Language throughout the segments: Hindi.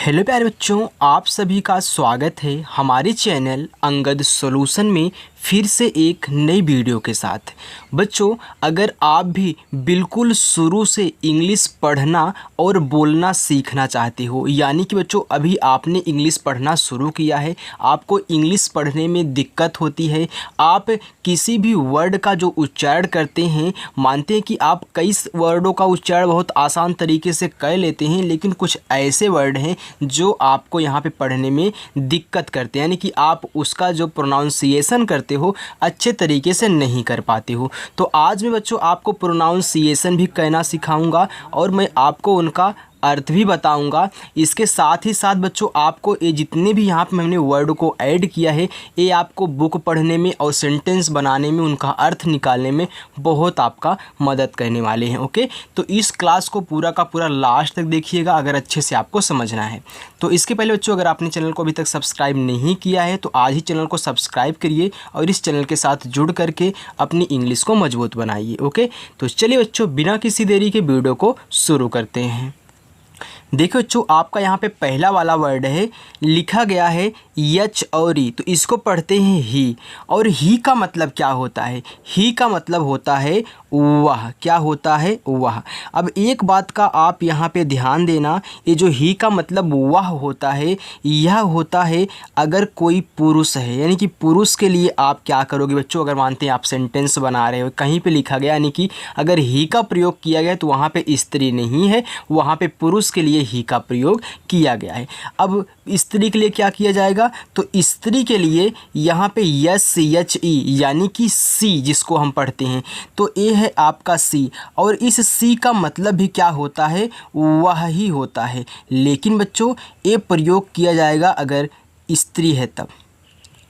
हेलो प्यारे बच्चों, आप सभी का स्वागत है हमारे चैनल अंगद सॉल्यूशन में फिर से एक नई वीडियो के साथ। बच्चों, अगर आप भी बिल्कुल शुरू से इंग्लिश पढ़ना और बोलना सीखना चाहते हो, यानी कि बच्चों अभी आपने इंग्लिश पढ़ना शुरू किया है, आपको इंग्लिश पढ़ने में दिक्कत होती है, आप किसी भी वर्ड का जो उच्चारण करते हैं, मानते हैं कि आप कई वर्डों का उच्चारण बहुत आसान तरीके से कर लेते हैं, लेकिन कुछ ऐसे वर्ड हैं जो आपको यहाँ पे पढ़ने में दिक्कत करते हैं, यानी कि आप उसका जो प्रोनाउंसिएशन करते हो अच्छे तरीके से नहीं कर पाते हो। तो आज मैं बच्चों आपको प्रोनाउंसिएशन भी कहना सिखाऊंगा और मैं आपको उनका अर्थ भी बताऊंगा। इसके साथ ही साथ बच्चों आपको ये जितने भी यहाँ पे मैंने वर्ड को ऐड किया है, ये आपको बुक पढ़ने में और सेंटेंस बनाने में, उनका अर्थ निकालने में बहुत आपका मदद करने वाले हैं। ओके, तो इस क्लास को पूरा का पूरा लास्ट तक देखिएगा अगर अच्छे से आपको समझना है। तो इसके पहले बच्चों अगर आपने चैनल को अभी तक सब्सक्राइब नहीं किया है तो आज ही चैनल को सब्सक्राइब करिए और इस चैनल के साथ जुड़ करके अपनी इंग्लिश को मजबूत बनाइए। ओके, तो चलिए बच्चों बिना किसी देरी के वीडियो को शुरू करते हैं। देखो बच्चों, आपका यहाँ पे पहला वाला वर्ड है, लिखा गया है यच और ई, तो इसको पढ़ते हैं ही। और ही का मतलब क्या होता है? ही का मतलब होता है वह। क्या होता है? वह। अब एक बात का आप यहाँ पे ध्यान देना, ये जो ही का मतलब वह होता है, यह होता है अगर कोई पुरुष है, यानी कि पुरुष के लिए आप क्या करोगे बच्चों? अगर मानते हैं आप सेंटेंस बना रहे हो, कहीं पे लिखा गया, यानी कि अगर ही का प्रयोग किया गया तो वहाँ पे स्त्री नहीं है, वहाँ पे पुरुष के लिए ही का प्रयोग किया गया है। अब स्त्री के लिए क्या किया जाएगा? तो स्त्री के लिए यहाँ पे यस एच ई, यानी कि सी जिसको हम पढ़ते हैं, तो ये है आपका सी। और इस सी का मतलब भी क्या होता है? वह ही होता है। लेकिन बच्चों ये प्रयोग किया जाएगा अगर स्त्री है तब।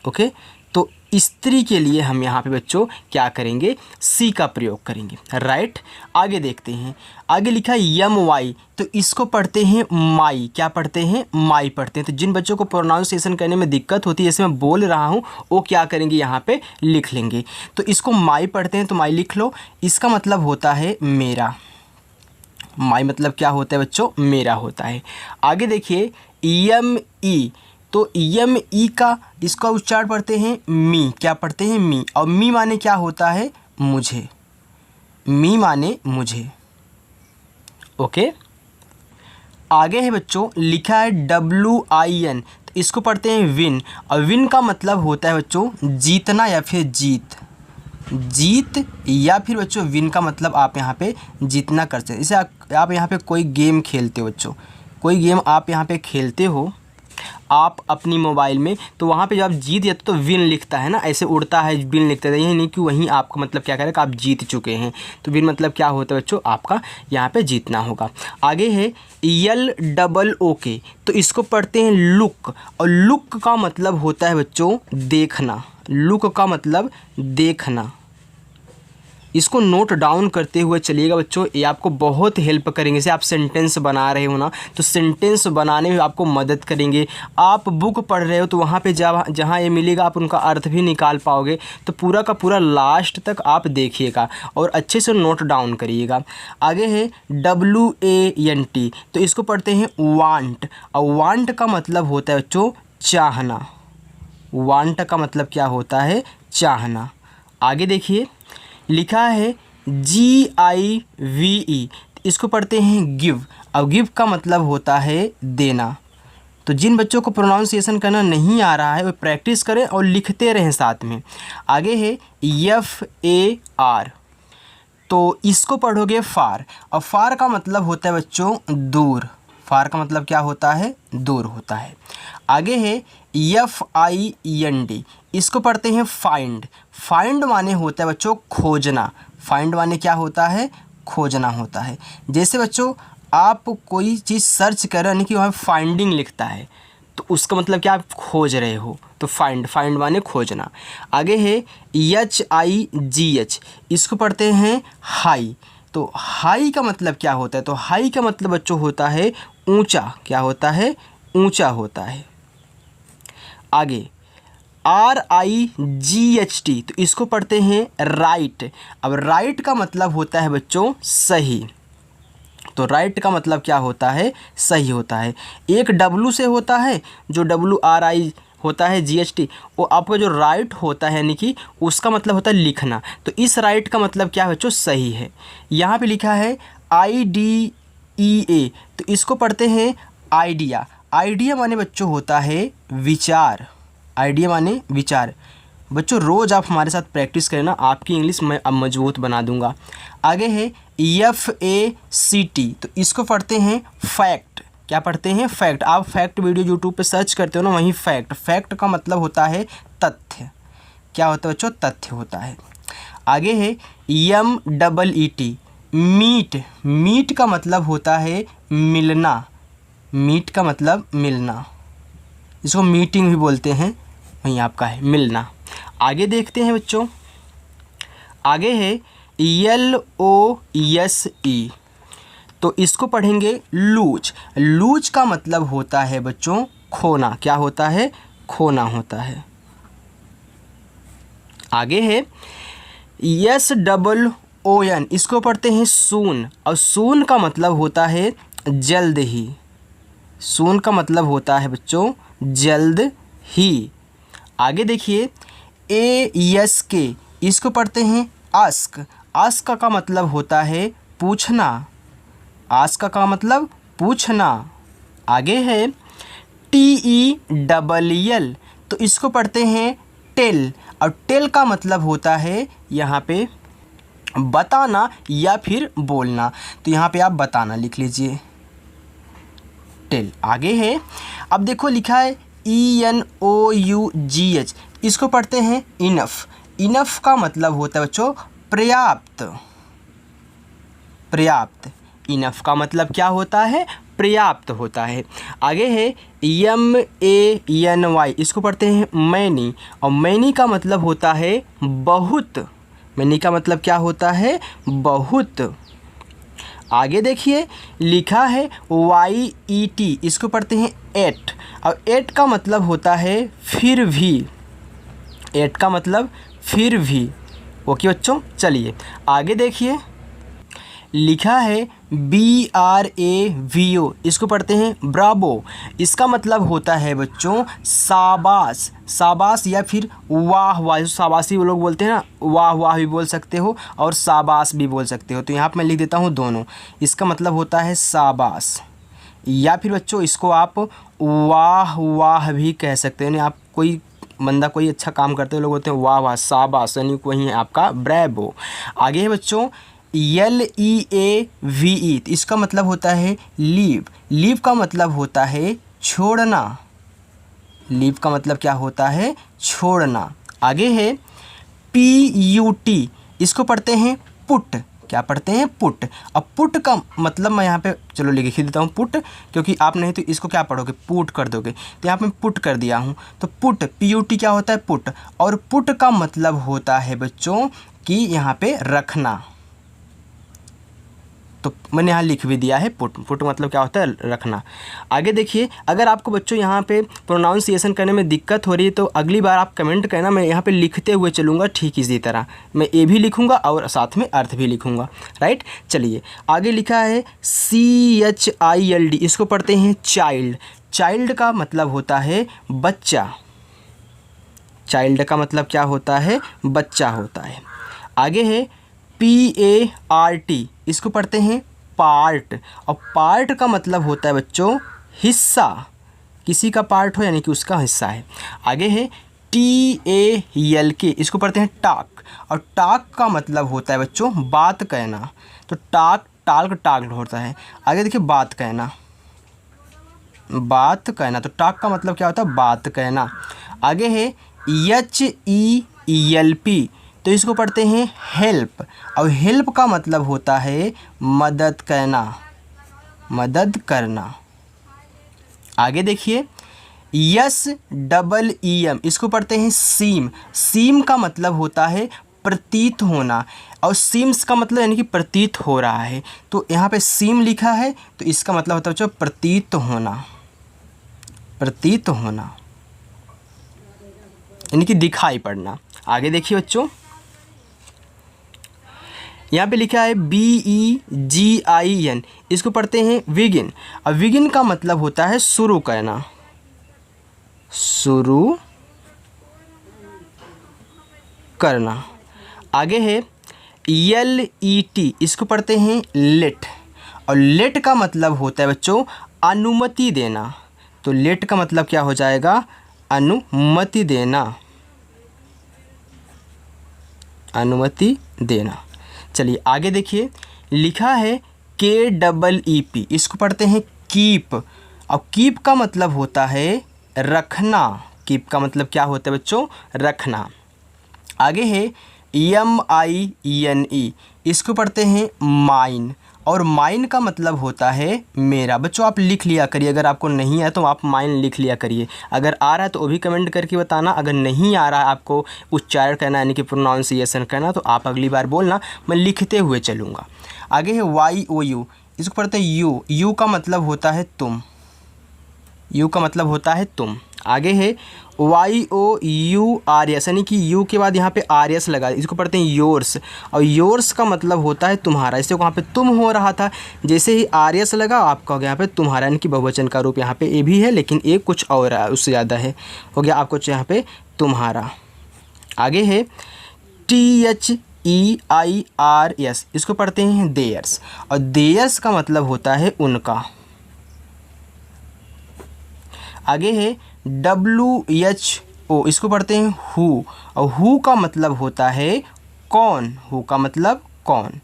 ओके, तो स्त्री के लिए हम यहाँ पे बच्चों क्या करेंगे? सी का प्रयोग करेंगे। राइट, आगे देखते हैं। आगे लिखा है यम वाई, तो इसको पढ़ते हैं माई। क्या पढ़ते हैं? माई पढ़ते हैं। तो जिन बच्चों को प्रोनाउंसिएशन करने में दिक्कत होती है, जैसे मैं बोल रहा हूँ, वो क्या करेंगे? यहाँ पे लिख लेंगे। तो इसको माई पढ़ते हैं, तो माई लिख लो। इसका मतलब होता है मेरा। माई मतलब क्या होता है बच्चों? मेरा होता है। आगे देखिए यम ई, तो यम ई का इसका उच्चारण पढ़ते हैं मी। क्या पढ़ते हैं? मी। और मी माने क्या होता है? मुझे। मी माने मुझे। ओके, आगे है बच्चों, लिखा है WIN, तो इसको पढ़ते हैं विन। और विन का मतलब होता है बच्चों जीतना या फिर जीत। जीत या फिर बच्चों विन का मतलब आप यहाँ पे जीतना कर सकते हैं। जैसे आप यहाँ पे कोई गेम खेलते हो बच्चों, कोई गेम आप यहाँ पे खेलते हो आप अपनी मोबाइल में, तो वहाँ पे जब आप जीत जाते तो विन लिखता है ना, ऐसे उड़ता है, विन लिखता है। यही नहीं कि वहीं आपका मतलब क्या करेगा? आप जीत चुके हैं। तो विन मतलब क्या होता है बच्चों? आपका यहाँ पे जीतना होगा। आगे है LOOK, तो इसको पढ़ते हैं लुक। और लुक का मतलब होता है बच्चों देखना। लुक का मतलब देखना। इसको नोट डाउन करते हुए चलिएगा बच्चों, ये आपको बहुत हेल्प करेंगे। जैसे आप सेंटेंस बना रहे हो ना, तो सेंटेंस बनाने में आपको मदद करेंगे। आप बुक पढ़ रहे हो तो वहाँ पे जहाँ ये मिलेगा आप उनका अर्थ भी निकाल पाओगे। तो पूरा का पूरा लास्ट तक आप देखिएगा और अच्छे से नोट डाउन करिएगा। आगे है WANT, तो इसको पढ़ते हैं वांट। और वांट का मतलब होता है बच्चों चाहना। वांट का मतलब क्या होता है? चाहना। आगे देखिए लिखा है GIVE, इसको पढ़ते हैं गिव। अब गिव का मतलब होता है देना। तो जिन बच्चों को प्रोनाउंसिएशन करना नहीं आ रहा है वो प्रैक्टिस करें और लिखते रहें साथ में। आगे है FAR, तो इसको पढ़ोगे फार। और फार का मतलब होता है बच्चों दूर। फार का मतलब क्या होता है? दूर होता है। आगे है FIND, इसको पढ़ते हैं फाइंड। फाइंड माने होता है बच्चों खोजना। फाइंड माने क्या होता है? खोजना होता है। जैसे बच्चों आप कोई चीज़ सर्च कर रहे हो, यानी कि वहाँ फाइंडिंग लिखता है, तो उसका मतलब क्या? आप खोज रहे हो। तो फाइंड, फाइंड माने खोजना। आगे है HIGH, इसको पढ़ते हैं हाई। तो हाई का मतलब क्या होता है? तो हाई का मतलब बच्चों होता है ऊंचा। क्या होता है? ऊंचा होता है। आगे RIGHT, तो इसको पढ़ते हैं राइट। अब राइट का मतलब होता है बच्चों सही। तो राइट का मतलब क्या होता है, सही होता है। एक W से होता है जो WRI होता है GHT, वो आपका जो राइट होता है यानी कि उसका मतलब होता है लिखना। तो इस राइट का मतलब क्या है बच्चों, सही है। यहाँ पे लिखा है IDEA, तो इसको पढ़ते हैं आइडिया। आइडिया माने बच्चों होता है विचार, आइडिया माने विचार। बच्चों रोज़ आप हमारे साथ प्रैक्टिस करें ना, आपकी इंग्लिश मैं अब मजबूत बना दूंगा। आगे है FACT, तो इसको पढ़ते हैं फैक्ट। क्या पढ़ते हैं, फैक्ट। आप फैक्ट वीडियो यूट्यूब पे सर्च करते हो ना, वहीं फैक्ट, फैक्ट का मतलब होता है तथ्य। क्या होता है बच्चों, तथ्य होता है। आगे है MEET, मीट। मीट का मतलब होता है मिलना, मीट का मतलब मिलना, इसको मीटिंग भी बोलते हैं, वहीं आपका है मिलना। आगे देखते हैं बच्चों, आगे है LOSE, तो इसको पढ़ेंगे लूज। लूज का मतलब होता है बच्चों खोना। क्या होता है, खोना होता है। आगे है SOON, इसको पढ़ते हैं सून, और सून का मतलब होता है जल्द ही। सून का मतलब होता है बच्चों जल्द ही। आगे देखिए ASK, इसको पढ़ते हैं आस्क। आस्क का मतलब होता है पूछना, आस्क का मतलब पूछना। आगे है TELL, तो इसको पढ़ते हैं टेल, और टेल का मतलब होता है यहाँ पे बताना या फिर बोलना, तो यहाँ पे आप बताना लिख लीजिए, टेल। आगे है, अब देखो लिखा है ENOUGH, इसको पढ़ते हैं इनफ। इनफ का मतलब होता है बच्चों पर्याप्त, पर्याप्त। इनफ का मतलब क्या होता है, पर्याप्त होता है। आगे है MANY, इसको पढ़ते हैं मैनी, और मैनी का मतलब होता है बहुत। मैनी का मतलब क्या होता है, बहुत। आगे देखिए लिखा है YET, इसको पढ़ते हैं एट, और एट का मतलब होता है फिर भी। एट का मतलब फिर भी। ओके बच्चों, चलिए आगे देखिए लिखा है BRAVO, इसको पढ़ते हैं ब्रावो। इसका मतलब होता है बच्चों शाबाश, शाबाश या फिर वाह वाह, शाबाशी वो लोग बोलते हैं ना, वाह वाह भी बोल सकते हो और शाबाश भी बोल सकते हो, तो यहाँ पर मैं लिख देता हूँ दोनों। इसका मतलब होता है शाबाश, या फिर बच्चों इसको आप वाह वाह भी कह सकते हो। यानी आप कोई बंदा कोई अच्छा काम करते हो, लोग बोलते हैं वाह वाह शाबाश, यानी वही है आपका ब्रेवो। आगे है बच्चों LEAVE, इसका मतलब होता है लीव। लीव का मतलब होता है छोड़ना, लीव का मतलब क्या होता है, छोड़ना। आगे है PUT, इसको पढ़ते हैं पुट। क्या पढ़ते हैं, पुट। अब पुट का मतलब मैं यहाँ पे चलो लिख ही देता हूँ पुट, क्योंकि आप नहीं तो इसको क्या पढ़ोगे, पुट कर दोगे, तो यहाँ पे पुट कर दिया हूँ। तो पुट, PUT क्या होता है, पुट। और पुट का मतलब होता है बच्चों कि यहाँ पे रखना, तो मैंने यहाँ लिख भी दिया है पुट। पुट मतलब क्या होता है, रखना। आगे देखिए, अगर आपको बच्चों यहाँ पे प्रोनाउंसिएशन करने में दिक्कत हो रही है तो अगली बार आप कमेंट करना, मैं यहाँ पे लिखते हुए चलूँगा ठीक इसी तरह। मैं ए भी लिखूँगा और साथ में अर्थ भी लिखूँगा, राइट। चलिए आगे लिखा है CHILD, इसको पढ़ते हैं चाइल्ड। चाइल्ड का मतलब होता है बच्चा, चाइल्ड का मतलब क्या होता है, बच्चा होता है। आगे है PART, इसको पढ़ते हैं पार्ट, और पार्ट का मतलब होता है बच्चों हिस्सा, किसी का पार्ट हो यानी कि उसका हिस्सा है। आगे है TALK, इसको पढ़ते हैं टाक, और टाक का मतलब होता है बच्चों बात कहना, तो टाक टाल्क टाक होता है। आगे देखिए बात कहना, बात कहना, तो टाक का मतलब क्या होता है, बात कहना। आगे है HELP, तो इसको पढ़ते हैं हेल्प, और हेल्प का मतलब होता है मदद करना, मदद करना। आगे देखिए SEEM, इसको पढ़ते हैं सीम। सीम का मतलब होता है प्रतीत होना, और सीम्स का मतलब यानी कि प्रतीत हो रहा है, तो यहाँ पे सीम लिखा है तो इसका मतलब होता है बच्चों प्रतीत होना, प्रतीत होना यानी कि दिखाई पड़ना। आगे देखिए बच्चों यहाँ पे लिखा है BEGIN, इसको पढ़ते हैं विगिन। अब विगिन का मतलब होता है शुरू करना, शुरू करना। आगे है LET, इसको पढ़ते हैं लेट, और लेट का मतलब होता है बच्चों अनुमति देना। तो लेट का मतलब क्या हो जाएगा, अनुमति देना, अनुमति देना। चलिए आगे देखिए, लिखा है KEEP, इसको पढ़ते हैं कीप। अब कीप का मतलब होता है रखना, कीप का मतलब क्या होता है बच्चों, रखना। आगे है MINE, इसको पढ़ते हैं माइन, और माइन का मतलब होता है मेरा। बच्चों आप लिख लिया करिए, अगर आपको नहीं है तो आप माइन लिख लिया करिए। अगर आ रहा है तो वो भी कमेंट करके बताना, अगर नहीं आ रहा है आपको उच्चारण करना यानी कि प्रोनाउंसिएशन करना, तो आप अगली बार बोलना, मैं लिखते हुए चलूँगा। आगे है YOU, इसको पढ़ते हैं यू का मतलब होता है तुम, यू का मतलब होता है तुम। आगे है YOURS, यानी कि यू के बाद यहाँ पे RS लगा, इसको पढ़ते हैं योर्स, और योर्स का मतलब होता है तुम्हारा। इससे वहाँ पे तुम हो रहा था, जैसे ही RS लगा आपका हो गया यहाँ पे तुम्हारा, यानी कि बहुवचन का रूप यहाँ पे ए भी है, लेकिन एक कुछ और है, उससे ज़्यादा है, हो गया आपको यहाँ पे तुम्हारा। आगे है THEIRS, इसको पढ़ते हैं देयर्स, और देयर्स का मतलब होता है उनका। आगे है WHO, इसको पढ़ते हैं हु, और हु का मतलब होता है कौन, हु का मतलब कौन।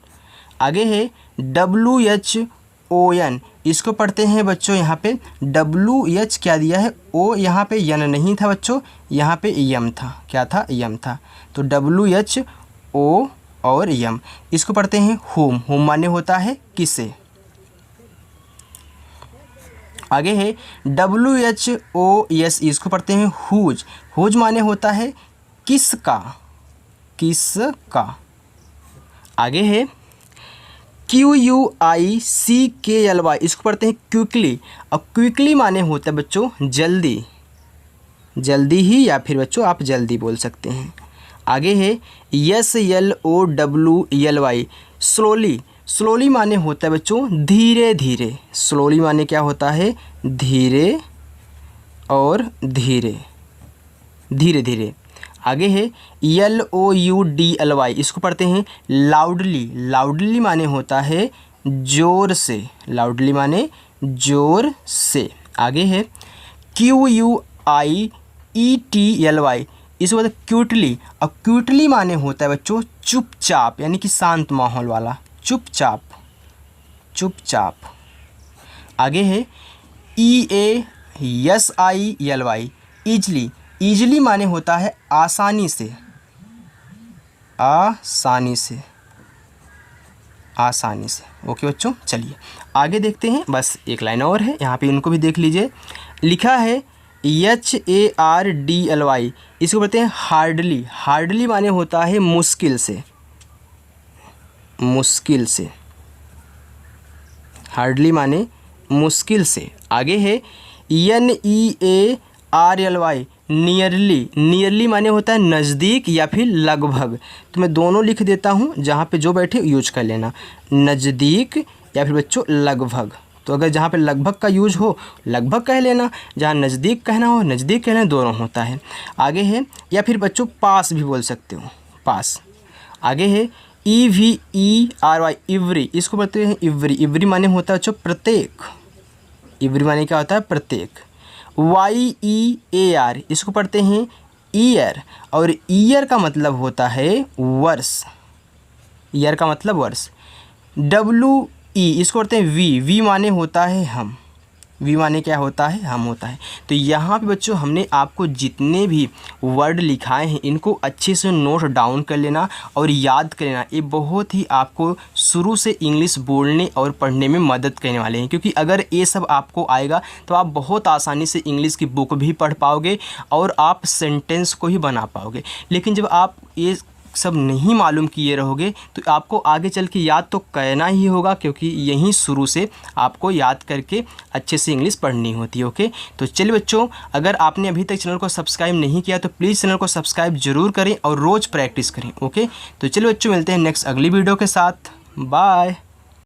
आगे है WHON, इसको पढ़ते हैं बच्चों यहाँ पे WH क्या दिया है, ओ यहाँ पे यन नहीं था बच्चों, यहाँ पे यम था, क्या था, यम था, तो WHO और यम, इसको पढ़ते हैं हुम, हुम माने होता है किसे। आगे है WHOS, इसको पढ़ते हैं हुज, हुज माने होता है किसका, किसका। आगे है QUICKLY, इसको पढ़ते हैं क्विकली, और क्विकली माने होता है बच्चों जल्दी, जल्दी ही, या फिर बच्चों आप जल्दी बोल सकते हैं। आगे है SLOWLY, स्लोली, स्लोली माने होता है बच्चों धीरे धीरे, स्लोली माने क्या होता है, धीरे और धीरे, धीरे धीरे। आगे है LOUDLY, इसको पढ़ते हैं लाउडली, लाउडली माने होता है जोर से, लाउडली माने जोर से। आगे है QUIETLY, इसको पढ़ते हैं क्यूटली, और क्यूटली माने होता है बच्चों चुपचाप, यानी कि शांत माहौल वाला, चुपचाप, चुपचाप। आगे है EASILY, ईजली, ईजली माने होता है आसानी से, आसानी से, आसानी से। ओके बच्चों, चलिए आगे देखते हैं, बस एक लाइन और है यहाँ पे, इनको भी देख लीजिए। लिखा है HARDLY, इसको बोलते हैं हार्डली, हार्डली माने होता है मुश्किल से, मुश्किल से, हार्डली माने मुश्किल से। आगे है NEARLY, नियरली, नियरली माने होता है नज़दीक या फिर लगभग, तो मैं दोनों लिख देता हूँ, जहाँ पे जो बैठे यूज कर लेना, नज़दीक या फिर बच्चों लगभग। तो अगर जहाँ पे लगभग का यूज हो लगभग कह लेना, जहाँ नज़दीक कहना हो नज़दीक कहना, दोनों होता है। आगे है, या फिर बच्चों पास भी बोल सकते हो, पास। आगे है EVERY, इवरी, इसको बोलते हैं इवरी, इवरी माने होता है बच्चों प्रत्येक, इवरी माने क्या होता है प्रत्येक। YEAR, इसको पढ़ते हैं ईयर, और ईयर का मतलब होता है वर्ष, ईयर का मतलब वर्ष। WE, इसको पढ़ते हैं वी, वी माने होता है हम, वी माने क्या होता है, हम होता है। तो यहाँ पे बच्चों हमने आपको जितने भी वर्ड लिखाए हैं इनको अच्छे से नोट डाउन कर लेना और याद कर लेना। ये बहुत ही आपको शुरू से इंग्लिश बोलने और पढ़ने में मदद करने वाले हैं, क्योंकि अगर ये सब आपको आएगा तो आप बहुत आसानी से इंग्लिश की बुक भी पढ़ पाओगे और आप सेंटेंस को ही बना पाओगे। लेकिन जब आप ये सब नहीं मालूम किए रहोगे तो आपको आगे चल के याद तो करना ही होगा, क्योंकि यहीं शुरू से आपको याद करके अच्छे से इंग्लिश पढ़नी होती है। ओके, तो चलिए बच्चों, अगर आपने अभी तक चैनल को सब्सक्राइब नहीं किया तो प्लीज़ चैनल को सब्सक्राइब जरूर करें और रोज़ प्रैक्टिस करें। ओके, तो चलिए बच्चों, मिलते हैं नेक्स्ट अगली वीडियो के साथ। बाय।